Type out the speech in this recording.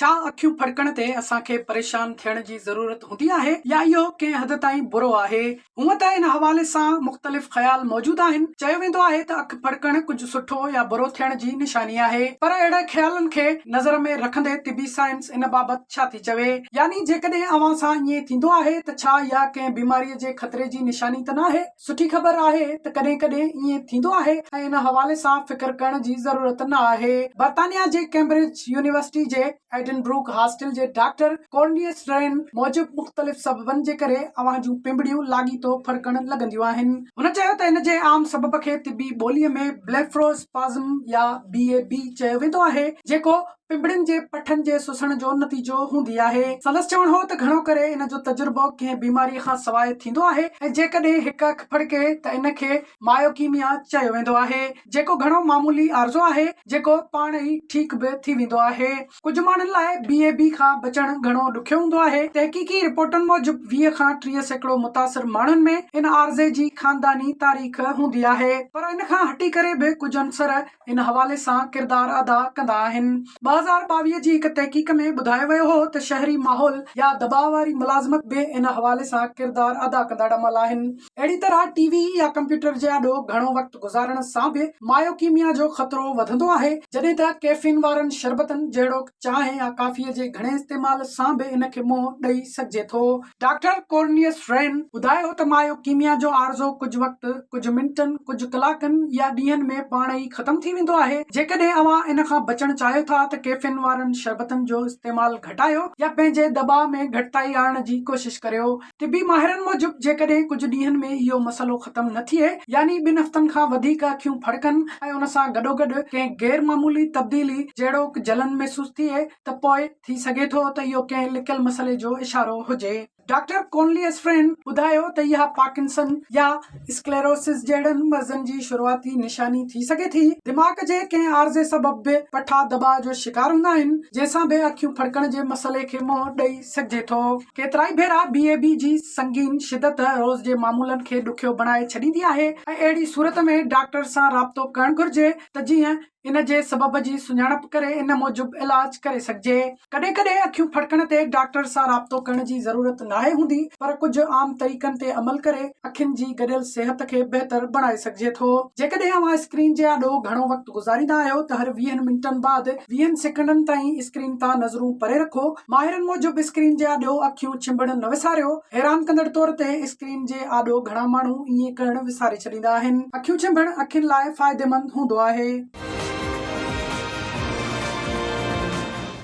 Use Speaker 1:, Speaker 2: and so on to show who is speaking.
Speaker 1: छा अखियूं फड़कण ते असांखे परेशान थियण जी ज़रूरत हूंदी आहे या इहो कंहिं हद ताईं बुरो आहे? हूअं त इन हवाले सां मुख़्तलिफ़ ख़्याल मौजूद आहिनि। चयो वेंदो आहे त अखि फड़कण कुझु सुठो या बुरो थियण जी निशानी आहे, पर अहिड़े ख़्यालनि खे नज़र में रखंदे तिबी साइंस इन बाबति छा थी चवे? यानी जेकॾहिं अव्हां सां ईअं थींदो आहे त छा इहा कंहिं बीमारीअ जे ख़तरे जी निशानी त न आहे? सुठी ख़बर आहे त कॾहिं कॾहिं ईअं थींदो आहे ऐं इन हवाले सां फ़िक्र करण जी ज़रूरत न आहे। बर्तानिया जे कैम्ब्रिज यूनिवर्सिटी जे एडनब्रुक हॉस्टल जे डॉक्टर कॉर्नियस रेन मूजिब मुख़्तलिफ़ सबबनि जे करे अव्हां जूं पिंबड़ियूं लाॻीतो फड़कण लॻंदियूं आहिनि। हुन चयो त इन जे आम सबब खे तिबी ॿोलीअ में ब्लेफरोस्पाज़म या BAB चयो वेंदो आहे, जेको पिंबड़ियुनि जे पठनि जे सुसण जो नतीजो हूंदी आहे। संदसि चवणु हो त घणो करे इन जो तजुर्बो कंहिं बीमारीअ खां सवाइ थींदो आहे ऐं जेकॾहिं हिकु अखि फड़के त इन खे मायोकीमिया चयो वेंदो आहे, जेको घणो मामूली आर्ज़ो आहे जेको पाण ई ठीक बि थी वेंदो आहे। कुझु माण्हुनि लाइ BAB खां बचणु घणो ॾुखियो हूंदो आहे। तहक़ीक़ी रिपोर्टनि मूजिब 20 खां 30 सैकड़ो मुतासिर माण्हुनि में इन आर्ज़े जी ख़ानदानी तारीख़ हूंदी आहे, पर इन खां हटी करे बि कुझु अंसर इन हवाले सां किरदार अदा कंदा आहिनि। 2022 जी हिकु तहक़ीक़ में ॿुधायो वियो हो त शहरी माहौल या दबाव वारी मुलाज़मत बि इन हवाले सां किरदार अदा कंदा ॾमल आहिनि। अहिड़ी तरह TV या कंप्यूटर जे आॾो घणो वक़्तु गुज़ारण सां बि मायोकीमिया जो ख़तरो वधंदो आहे, जॾहिं त कैफीन वारनि शरबतनि जहिड़ो चांहि या काफ़ीअ जे घणे इस्तेमाल सां बि इन खे मुंहुं ॾेई सघिजे थो। डॉक्टर कॉर्नियस रेन ॿुधायो त मायोकीमिया जो आर्ज़ो कुझु वक़्तु, कुझु मिंटनि, कुझु कलाकनि या ॾींहंनि में पाण ई ख़तम थी वेंदो आहे। जेकॾहिं अव्हां इन खां बचणु चाहियो था त कैफीन वारनि शरबतनि जो इस्तेमाल घटायो या पंहिंजे दबाव में घटिताई आणण जी कोशिश करियो। तिबी माहिरनि मूजिब जेकॾहिं कुझु ॾींहंनि में इहो मसइलो ख़तम न थिए, यानी 2 हफ़्तनि खां वधीक अखियूं फड़कनि ऐं उन सां गॾोगॾु कंहिं गैर मामूली तब्दीली जहिड़ो जलन महसूस थिए, त पोइ थी सघे थो त इहो कंहिं लिकियल मसइले जो इशारो हुजे। डॉक्टर कॉर्नियस रेन ॿुधायो त इहा पार्किंसन या स्क्लेरोसिस जहिड़नि मर्ज़नि जी शुरूआती निशानी थी सघे थी। दिमाग़ जे कंहिं आर्ज़े सबब बि पठा दबाव जो शिकार हूंदा आहिनि, जंहिंसां बि अखियूं फड़कण जे मसइले खे मुंहुं ॾेई सघिजे थो। केतिराई भेरा BAB जी संगीन शिदत रोज़ जे मामूलनि खे ॾुखियो बणाए छॾींदी आहे ऐं अहिड़ी सूरत में डॉक्टर सां राब्तो करणु घुर्जे त जीअं इन जे सबब जी सुञाणप करे इन मूजिब इलाज करे सघिजे। कॾहिं कॾहिं अखियूं फड़कण ते डॉक्टर सां राब्तो करण जी ज़रूरत नाहे हूंदी, पर कुझु आम तरीक़नि ते अमल करे अखियुनि जी गॾियल सिहत खे बहितर बणाए सघिजे थो। जेकॾहिं अव्हां स्क्रीन जे आॾो घणो वक़्तु गुज़ारींदा आहियो त हर 20 मिंटनि बाद 20 सेकंडनि ताईं स्क्रीन तां नज़रूं परे रखो। माहिरनि मूजिब स्क्रीन जे आॾो अखियूं चिंबड़ण न विसारियो। हैरान कंदड़ तौर ते स्क्रीन जे आॾो घणा माण्हू ईअं करणु विसारे छॾींदा आहिनि। अखियूं चिंबड़ण अखियुनि लाइ फ़ाइदेमंद हूंदो आहे।